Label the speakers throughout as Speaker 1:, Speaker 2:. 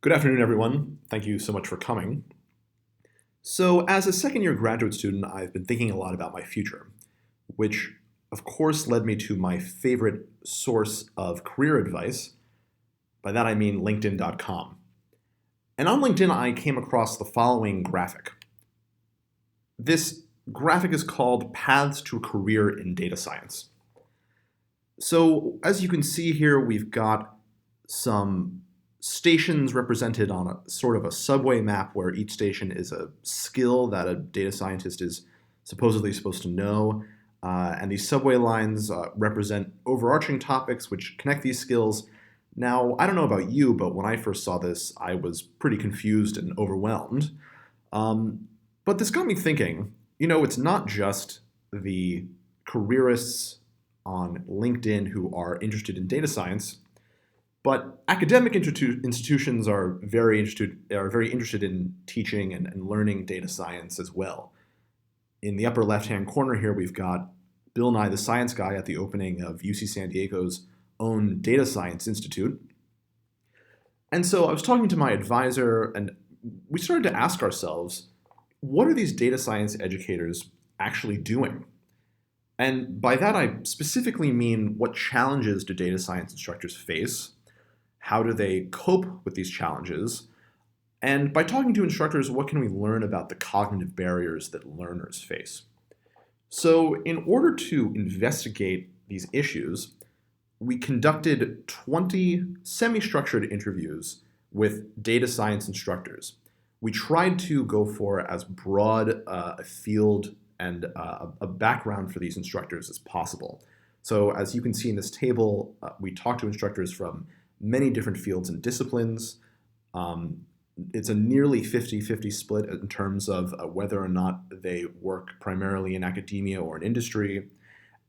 Speaker 1: Good afternoon, everyone. Thank you so much for coming. So, as a second year graduate student, I've been thinking a lot about my future, which of course led me to my favorite source of career advice. By that I mean LinkedIn.com. And on LinkedIn, I came across the following graphic. This graphic is called Paths to a Career in Data Science. So, as you can see here, we've got some stations represented on a sort of a subway map where each station is a skill that a data scientist is supposedly supposed to know. And these subway lines represent overarching topics which connect these skills. Now, I don't know about you, but when I first saw this, I was pretty confused and overwhelmed. But this got me thinking, it's not just the careerists on LinkedIn who are interested in data science, but academic institutions are very interested in teaching and learning data science as well. In the upper left-hand corner here, we've got Bill Nye the Science Guy at the opening of UC San Diego's own Data Science Institute. And so I was talking to my advisor, and we started to ask ourselves, what are these data science educators actually doing? And by that, I specifically mean, what challenges do data science instructors face? How do they cope with these challenges? And by talking to instructors, what can we learn about the cognitive barriers that learners face? So, in order to investigate these issues, we conducted 20 semi-structured interviews with data science instructors. We tried to go for as broad a field and a background for these instructors as possible. So as you can see in this table, we talked to instructors from many different fields and disciplines. It's a nearly 50-50 split in terms of whether or not they work primarily in academia or in industry.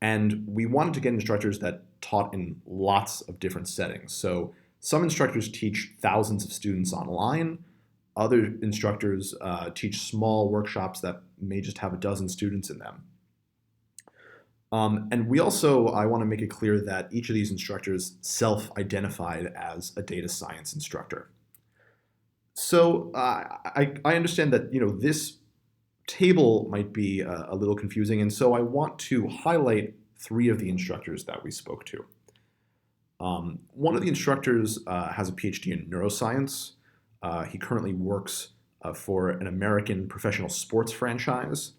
Speaker 1: And we wanted to get instructors that taught in lots of different settings. So some instructors teach thousands of students online. Other instructors teach small workshops that may just have a dozen students in them. And I want to make it clear that each of these instructors self-identified as a data science instructor. So I understand that this table might be a little confusing, and so I want to highlight three of the instructors that we spoke to. One of the instructors has a PhD in neuroscience. He currently works for an American professional sports franchise,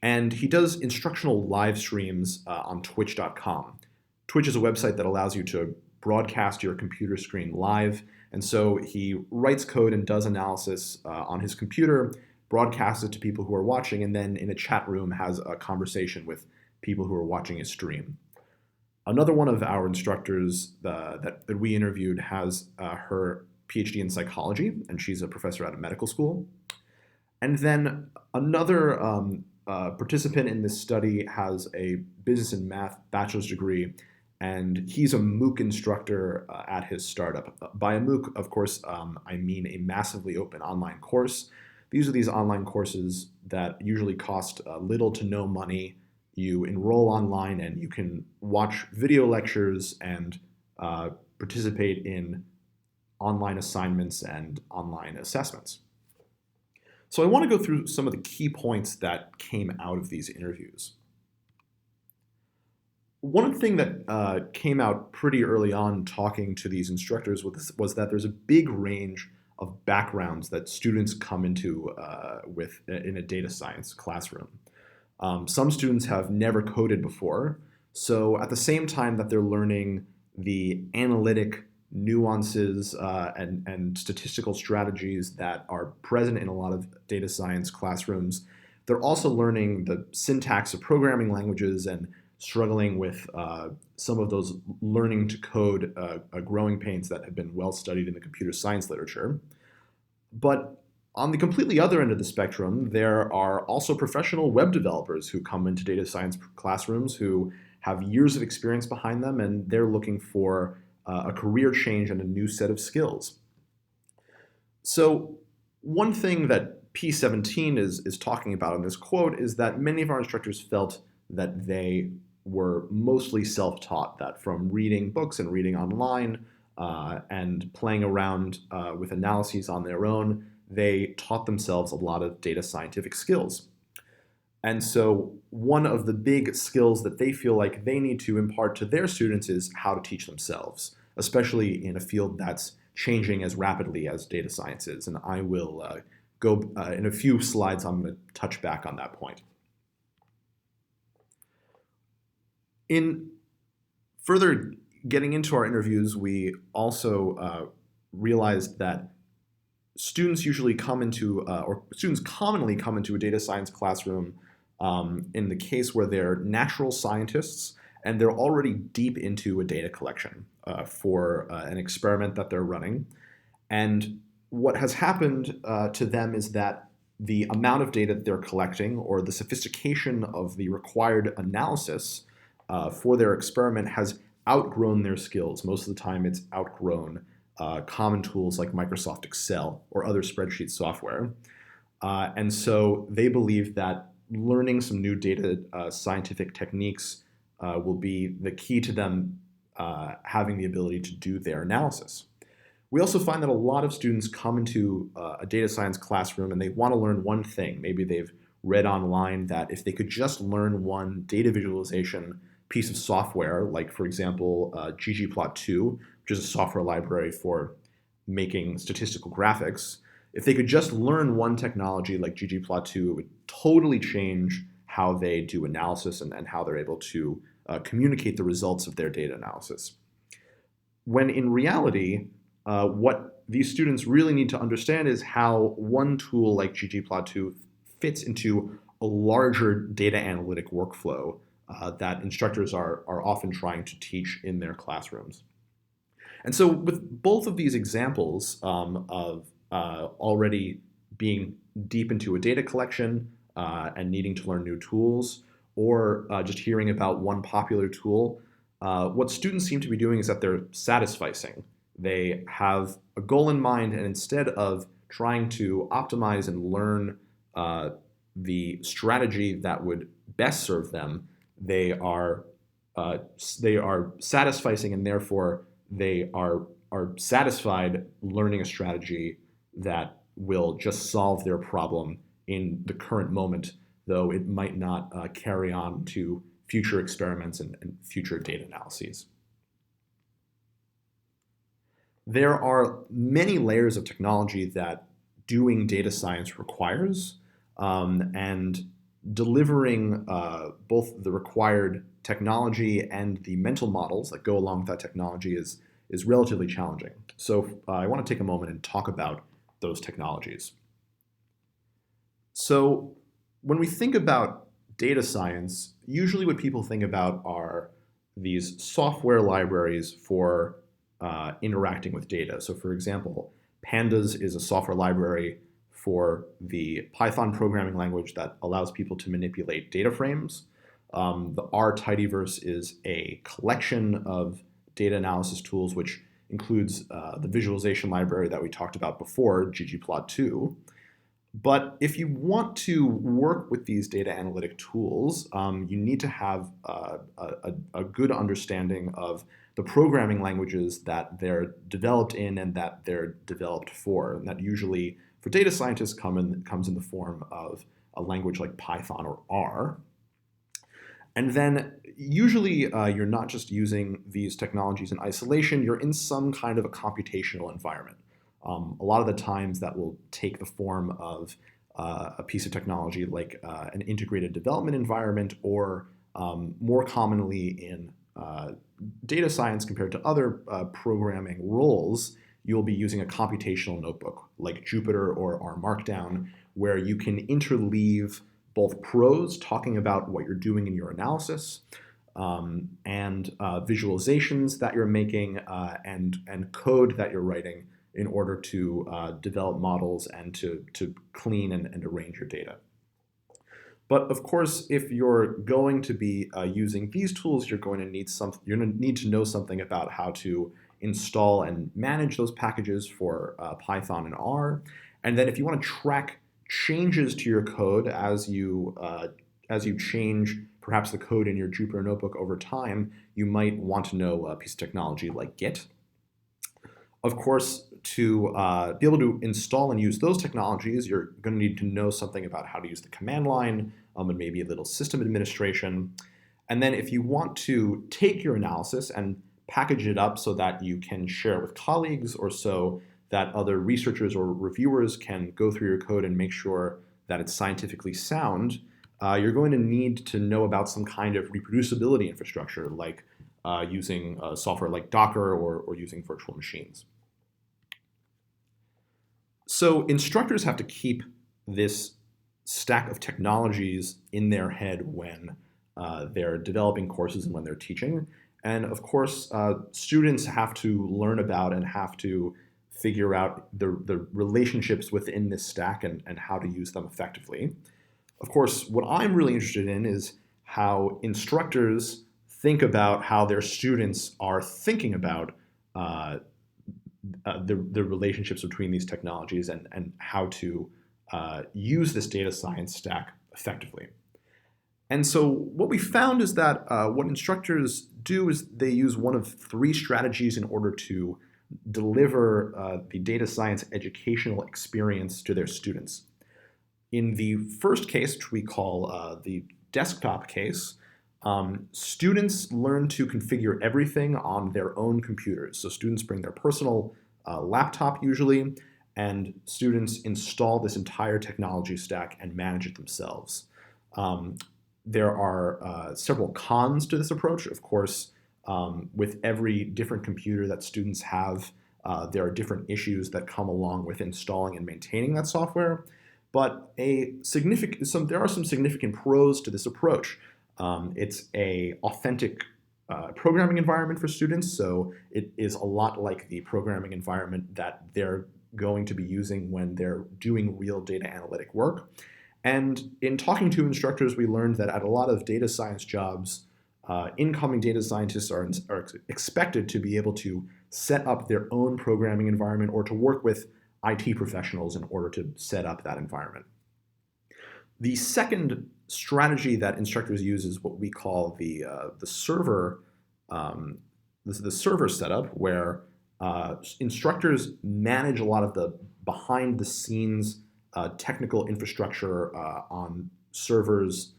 Speaker 1: and he does instructional live streams on Twitch.com. Twitch is a website that allows you to broadcast your computer screen live, and so he writes code and does analysis on his computer, broadcasts it to people who are watching, and then in a chat room has a conversation with people who are watching his stream. Another one of our instructors that we interviewed has her PhD in psychology, and she's a professor at a medical school. And then another participant in this study has a business and math bachelor's degree, and he's a MOOC instructor at his startup. By a MOOC, of course, I mean a massively open online course. These are these online courses that usually cost little to no money. You enroll online and you can watch video lectures and participate in online assignments and online assessments. So I want to go through some of the key points that came out of these interviews. One thing that came out pretty early on talking to these instructors was that there's a big range of backgrounds that students come into in a data science classroom. Some students have never coded before, so at the same time that they're learning the analytic nuances and statistical strategies that are present in a lot of data science classrooms, they're also learning the syntax of programming languages and struggling with some of those learning to code growing pains that have been well studied in the computer science literature. But on the completely other end of the spectrum, there are also professional web developers who come into data science classrooms who have years of experience behind them, and they're looking for a career change and a new set of skills. So one thing that P17 is talking about in this quote is that many of our instructors felt that they were mostly self-taught, that from reading books and reading online, and playing around with analyses on their own, they taught themselves a lot of data scientific skills. And so one of the big skills that they feel like they need to impart to their students is how to teach themselves, especially in a field that's changing as rapidly as data science is. And I will go in a few slides, I'm going to touch back on that point. In further getting into our interviews, we also realized that students usually come into, or students commonly come into a data science classroom in the case where they're natural scientists and they're already deep into a data collection for an experiment that they're running. And what has happened to them is that the amount of data that they're collecting or the sophistication of the required analysis for their experiment has outgrown their skills. Most of the time it's outgrown common tools like Microsoft Excel or other spreadsheet software. And so they believe that learning some new data scientific techniques will be the key to them having the ability to do their analysis. We also find that a lot of students come into a data science classroom and they want to learn one thing. Maybe they've read online that if they could just learn one data visualization piece of software, like for example, ggplot2, which is a software library for making statistical graphics, if they could just learn one technology like ggplot2, it would totally change how they do analysis and how they're able to communicate the results of their data analysis. When in reality, what these students really need to understand is how one tool like ggplot2 fits into a larger data analytic workflow that instructors are often trying to teach in their classrooms. And so with both of these examples of already being deep into a data collection and needing to learn new tools, or just hearing about one popular tool, what students seem to be doing is that they're satisficing. They have a goal in mind, and instead of trying to optimize and learn the strategy that would best serve them, they are satisficing, and therefore they are satisfied learning a strategy that will just solve their problem in the current moment, though it might not carry on to future experiments and future data analyses. There are many layers of technology that doing data science requires, and delivering both the required technology and the mental models that go along with that technology is relatively challenging. So I want to take a moment and talk about those technologies. So when we think about data science, usually what people think about are these software libraries for interacting with data. So for example, Pandas is a software library for the Python programming language that allows people to manipulate data frames. The R tidyverse is a collection of data analysis tools, which includes the visualization library that we talked about before, ggplot2. But if you want to work with these data analytic tools, you need to have a good understanding of the programming languages that they're developed in and that they're developed for. And that usually, for data scientists, comes in the form of a language like Python or R. And then usually you're not just using these technologies in isolation, you're in some kind of a computational environment. A lot of the times that will take the form of a piece of technology like an integrated development environment, or more commonly in data science compared to other programming roles, you'll be using a computational notebook like Jupyter or R Markdown, where you can interleave both prose, talking about what you're doing in your analysis, and visualizations that you're making, and code that you're writing in order to develop models and to clean and arrange your data. But of course, if you're going to be using these tools, you're going to need to know something about how to install and manage those packages for Python and R. And then if you want to track changes to your code as you change perhaps the code in your Jupyter notebook over time, you might want to know a piece of technology like Git. Of course, to be able to install and use those technologies, you're going to need to know something about how to use the command line, and maybe a little system administration. And then if you want to take your analysis and package it up so that you can share it with colleagues, or so that other researchers or reviewers can go through your code and make sure that it's scientifically sound, you're going to need to know about some kind of reproducibility infrastructure, like using software like Docker, or using virtual machines. So instructors have to keep this stack of technologies in their head when they're developing courses and when they're teaching. And of course, students have to learn about and have to figure out the relationships within this stack, and how to use them effectively. Of course, what I'm really interested in is how instructors think about how their students are thinking about the relationships between these technologies, and how to use this data science stack effectively. And so what we found is that what instructors do is they use one of three strategies in order to deliver the data science educational experience to their students. In the first case, which we call the desktop case, students learn to configure everything on their own computers. So students bring their personal laptop usually, and students install this entire technology stack and manage it themselves. There are several cons to this approach. Of course, with every different computer that students have, there are different issues that come along with installing and maintaining that software. But there are some significant pros to this approach. It's an authentic programming environment for students, so it is a lot like the programming environment that they're going to be using when they're doing real data analytic work. And in talking to instructors, we learned that at a lot of data science jobs, incoming data scientists are expected to be able to set up their own programming environment, or to work with IT professionals in order to set up that environment. The second strategy that instructors use is what we call the server setup, where instructors manage a lot of the behind the scenes technical infrastructure on servers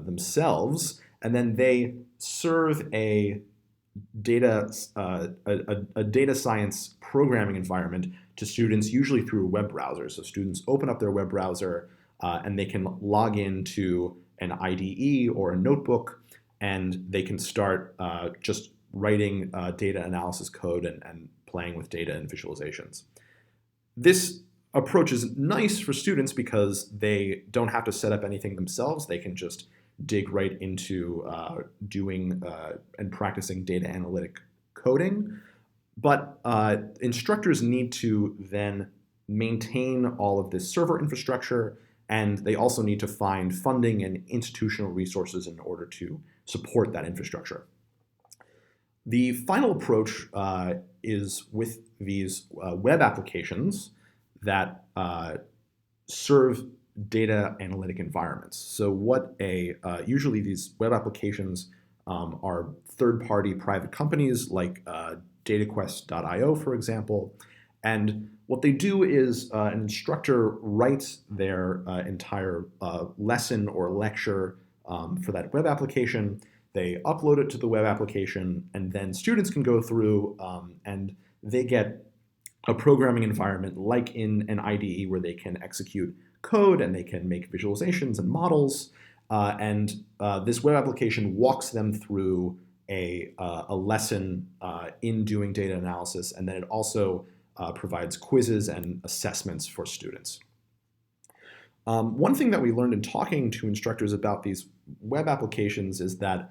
Speaker 1: themselves, and then they serve a data science programming environment to students, usually through a web browser. So students open up their web browser and they can log into an IDE or a notebook, and they can start just writing data analysis code and playing with data and visualizations. This approach is nice for students because they don't have to set up anything themselves. They can just dig right into doing and practicing data analytic coding. But instructors need to then maintain all of this server infrastructure, and they also need to find funding and institutional resources in order to support that infrastructure. The final approach is with these web applications that serve data analytic environments. So usually these web applications are third-party private companies like DataQuest.io, for example. And what they do is an instructor writes their entire lesson or lecture for that web application. They upload it to the web application, and then students can go through and they get a programming environment like in an IDE, where they can execute code and they can make visualizations and models. This web application walks them through a lesson in doing data analysis, and then it also provides quizzes and assessments for students. One thing that we learned in talking to instructors about these web applications is that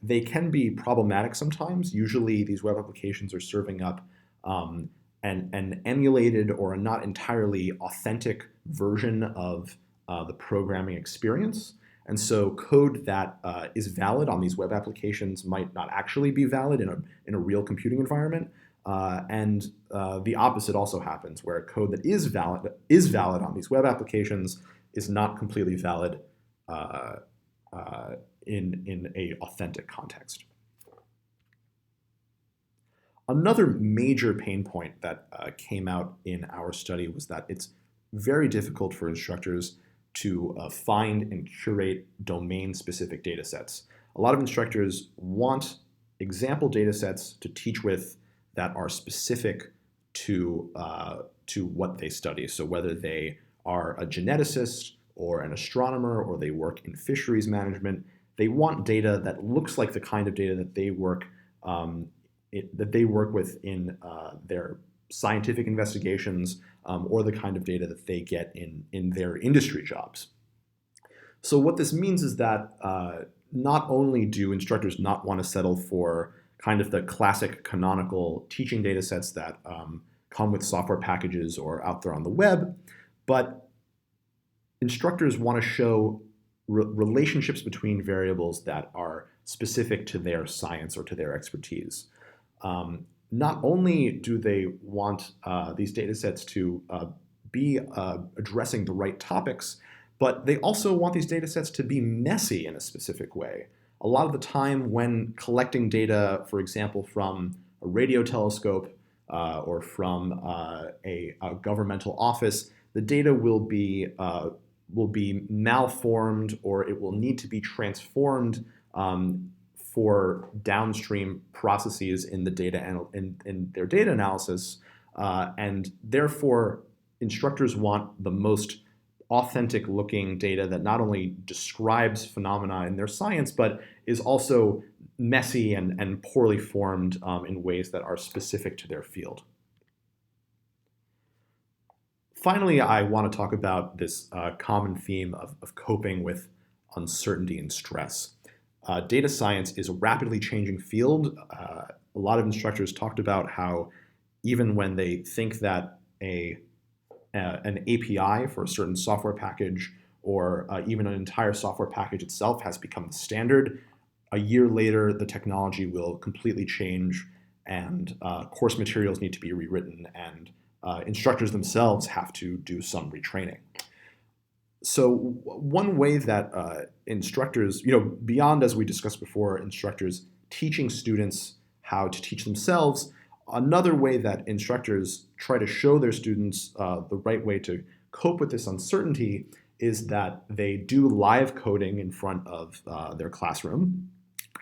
Speaker 1: they can be problematic sometimes. Usually these web applications are serving up an emulated or a not entirely authentic version of the programming experience. And so code that is valid on these web applications might not actually be valid in a real computing environment. The opposite also happens, where code that is valid on these web applications is not completely valid in a authentic context. Another major pain point that came out in our study was that it's very difficult for instructors to find and curate domain-specific data sets. A lot of instructors want example data sets to teach with that are specific to what they study. So whether they are a geneticist or an astronomer or they work in fisheries management, they want data that looks like the kind of data that they work with in their scientific investigations or the kind of data that they get in their industry jobs. So what this means is that not only do instructors not want to settle for kind of the classic canonical teaching data sets that come with software packages or out there on the web, but instructors want to show relationships between variables that are specific to their science or to their expertise. Not only do they want these data sets to be addressing the right topics, but they also want these data sets to be messy in a specific way. A lot of the time when collecting data, for example, from a radio telescope or from a governmental office, the data will be malformed or it will need to be transformed for downstream processes in the data in their data analysis, and therefore instructors want the most authentic looking data that not only describes phenomena in their science, but is also messy and poorly formed in ways that are specific to their field. Finally, I want to talk about this common theme of coping with uncertainty and stress. Data science is a rapidly changing field. A lot of instructors talked about how even when they think that an API for a certain software package or even an entire software package itself has become the standard, a year later the technology will completely change and course materials need to be rewritten and instructors themselves have to do some retraining. So one way that instructors, beyond, as we discussed before, instructors teaching students how to teach themselves, another way that instructors try to show their students the right way to cope with this uncertainty is that they do live coding in front of their classroom.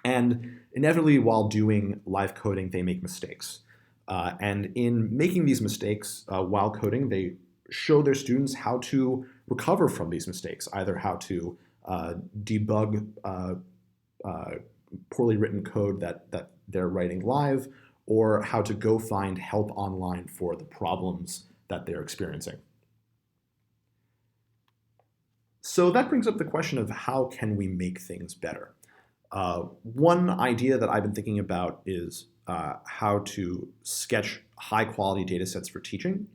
Speaker 1: And inevitably, while doing live coding, they make mistakes. And in making these mistakes while coding, they show their students how to recover from these mistakes, either how to debug poorly written code that they're writing live, or how to go find help online for the problems that they're experiencing. So that brings up the question of how can we make things better? One idea that I've been thinking about is how to sketch high quality data sets for teaching.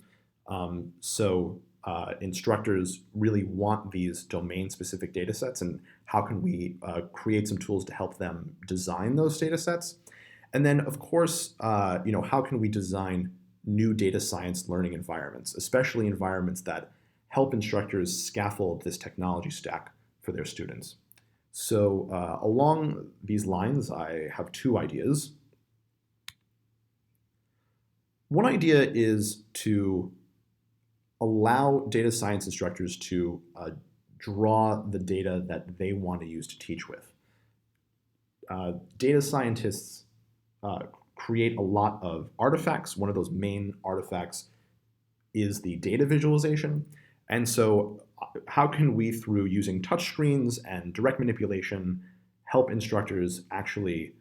Speaker 1: Instructors really want these domain specific data sets, and how can we create some tools to help them design those data sets? And then, of course, how can we design new data science learning environments, especially environments that help instructors scaffold this technology stack for their students? So along these lines, I have two ideas. One idea is to allow data science instructors to draw the data that they want to use to teach with. Data scientists create a lot of artifacts. One of those main artifacts is the data visualization. And so how can we, through using touchscreens and direct manipulation, help instructors actually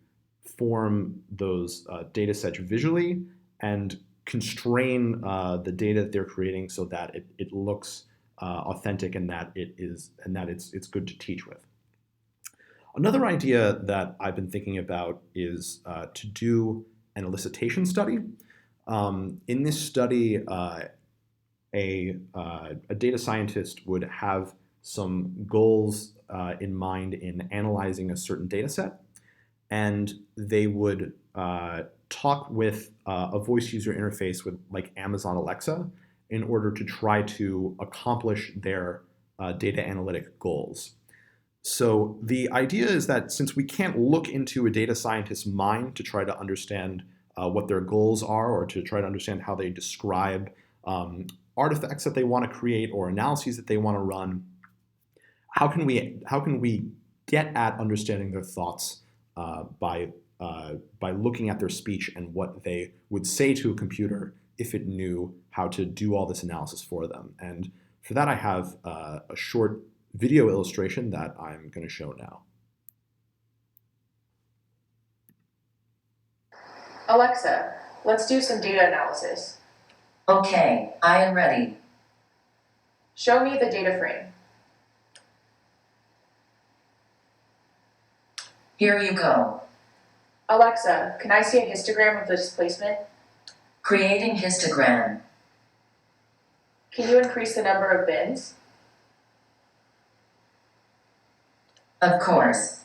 Speaker 1: form those data sets visually and constrain the data that they're creating so that it looks authentic and that it's good to teach with. Another idea that I've been thinking about is to do an elicitation study. In this study, a data scientist would have some goals in mind in analyzing a certain data set, and they would talk with a voice user interface with like Amazon Alexa in order to try to accomplish their data analytic goals. So the idea is that since we can't look into a data scientist's mind to try to understand what their goals are, or to try to understand how they describe artifacts that they want to create or analyses that they want to run. How can we get at understanding their thoughts by looking at their speech and what they would say to a computer if it knew how to do all this analysis for them? And for that, I have a short video illustration that I'm going to show now.
Speaker 2: Alexa, let's do some data analysis.
Speaker 3: Okay, I am ready.
Speaker 2: Show me the data frame.
Speaker 3: Here you go.
Speaker 2: Alexa, can I see a histogram of the displacement?
Speaker 3: Creating histogram.
Speaker 2: Can you increase the number of bins?
Speaker 3: Of course.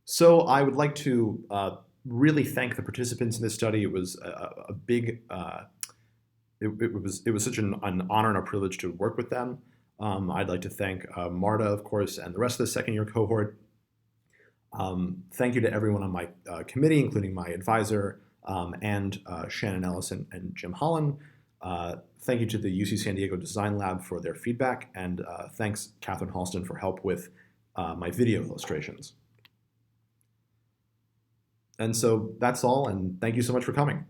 Speaker 1: So I would like to really thank the participants in this study. It was a big, it was such an honor and a privilege to work with them. I'd like to thank Marta, of course, and the rest of the second year cohort. Thank you to everyone on my committee, including my advisor and Shannon Ellison and Jim Holland. Thank you to the UC San Diego Design Lab for their feedback, and thanks Catherine Halston for help with my video illustrations. And so that's all, and thank you so much for coming.